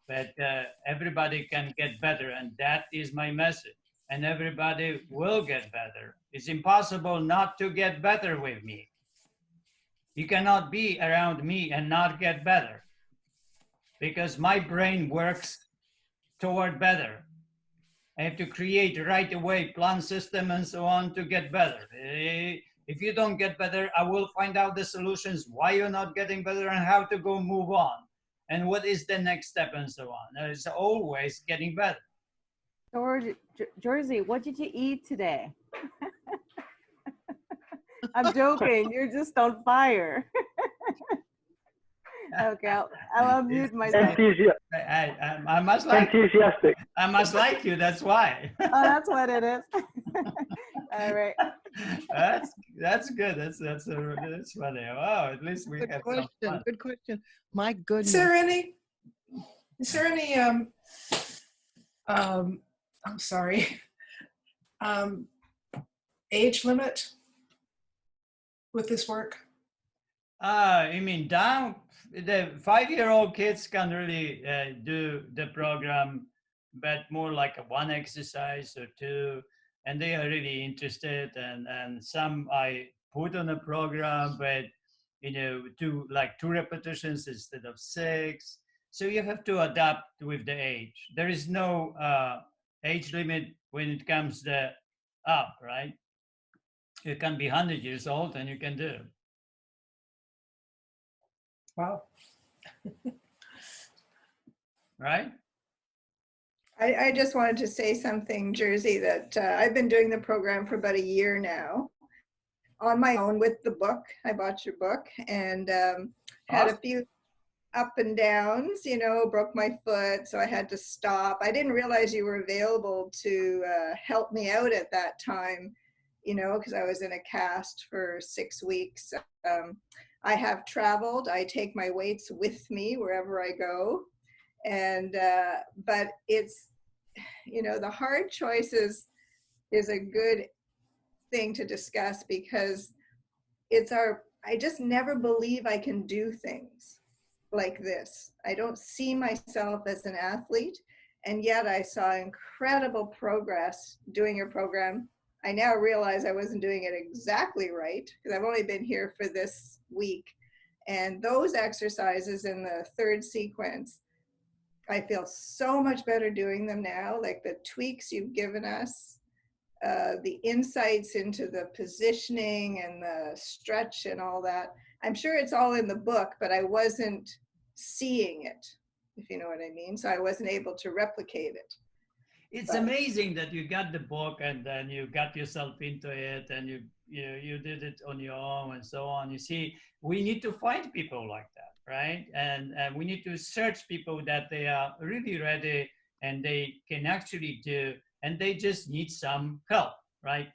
but everybody can get better, and that is my message. And everybody will get better. It's impossible not to get better with me. You cannot be around me and not get better, because my brain works toward better. I have to create right away plan system and so on to get better. If you don't get better, I will find out the solutions why you're not getting better and how to go move on and what is the next step and so on. It's always getting better. Jersey, what did you eat today? I'm joking. You're just on fire. Okay, I'll unmute myself. I must like enthusiastic. I must like you. That's why. Oh, that's what it is. All right. That's good. That's funny. Wow, at least we Good have question. some fun. Good question. My goodness. Is there any I'm sorry, age limit with this work? You mean down? The 5-year-old kids can really do the program, but more like a 1 exercise or 2, and they are really interested. And some I put on a program, but do like 2 repetitions instead of 6. So you have to adapt with the age. There is no age limit when it comes to up, right? You can be 100 years old and you can do. Wow. Right? I just wanted to say something, Jersey, that I've been doing the program for about a year now on my own with the book. I bought your book and had a few up and downs, broke my foot, so I had to stop. I didn't realize you were available to help me out at that time, because I was in a cast for 6 weeks. I have traveled. I take my weights with me wherever I go. And, but it's, the hard choices is a good thing to discuss, because I just never believe I can do things like this. I don't see myself as an athlete, and yet I saw incredible progress doing your program. I now realize I wasn't doing it exactly right, because I've only been here for this week. And those exercises in the 3rd sequence, I feel so much better doing them now, like the tweaks you've given us, the insights into the positioning and the stretch and all that. I'm sure it's all in the book, but I wasn't seeing it, if you know what I mean. So I wasn't able to replicate it. It's amazing that you got the book and then you got yourself into it and you did it on your own and so on. You see, we need to find people like that, right? And we need to search people that they are really ready and they can actually do, and they just need some help, right?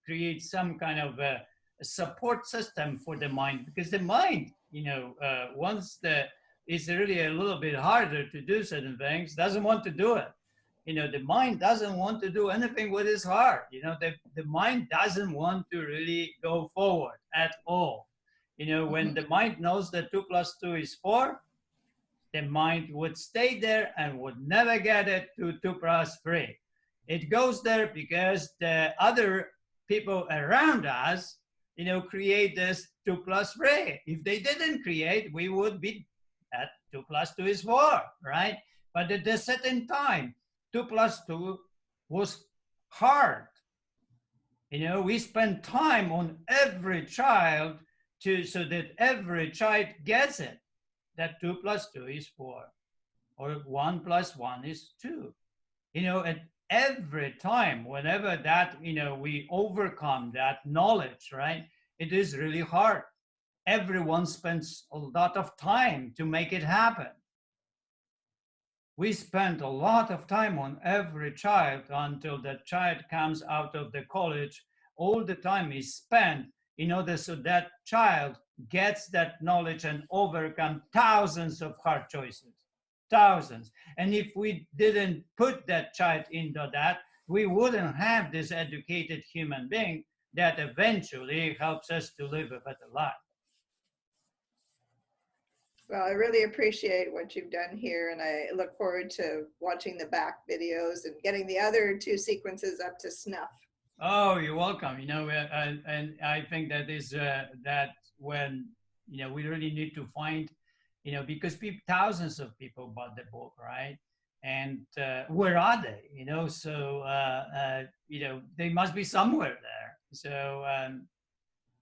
Create some kind of a support system for the mind, because the mind, once it's really a little bit harder to do certain things, doesn't want to do it. The mind doesn't want to do anything what is hard. The mind doesn't want to really go forward at all. When the mind knows that 2 + 2 is 4, the mind would stay there and would never get it to 2 + 3. It goes there because the other people around us, create this 2 + 3. If they didn't create, we would be at 2 + 2 is 4, right? But at a certain time, 2 + 2 was hard. We spend time on every child so that every child gets it, that 2 + 2 is 4, or 1 + 1 is 2. At every time, whenever that, we overcome that knowledge, right? It is really hard. Everyone spends a lot of time to make it happen. We spend a lot of time on every child until the child comes out of the college. All the time is spent in order so that child gets that knowledge and overcome thousands of hard choices, thousands. And if we didn't put that child into that, we wouldn't have this educated human being that eventually helps us to live a better life. Well, I really appreciate what you've done here, and I look forward to watching the back videos and getting the other 2 sequences up to snuff. Oh, you're welcome. You know, and I think that is that when we really need to find, because thousands of people bought the book, right? And where are they? So they must be somewhere there. So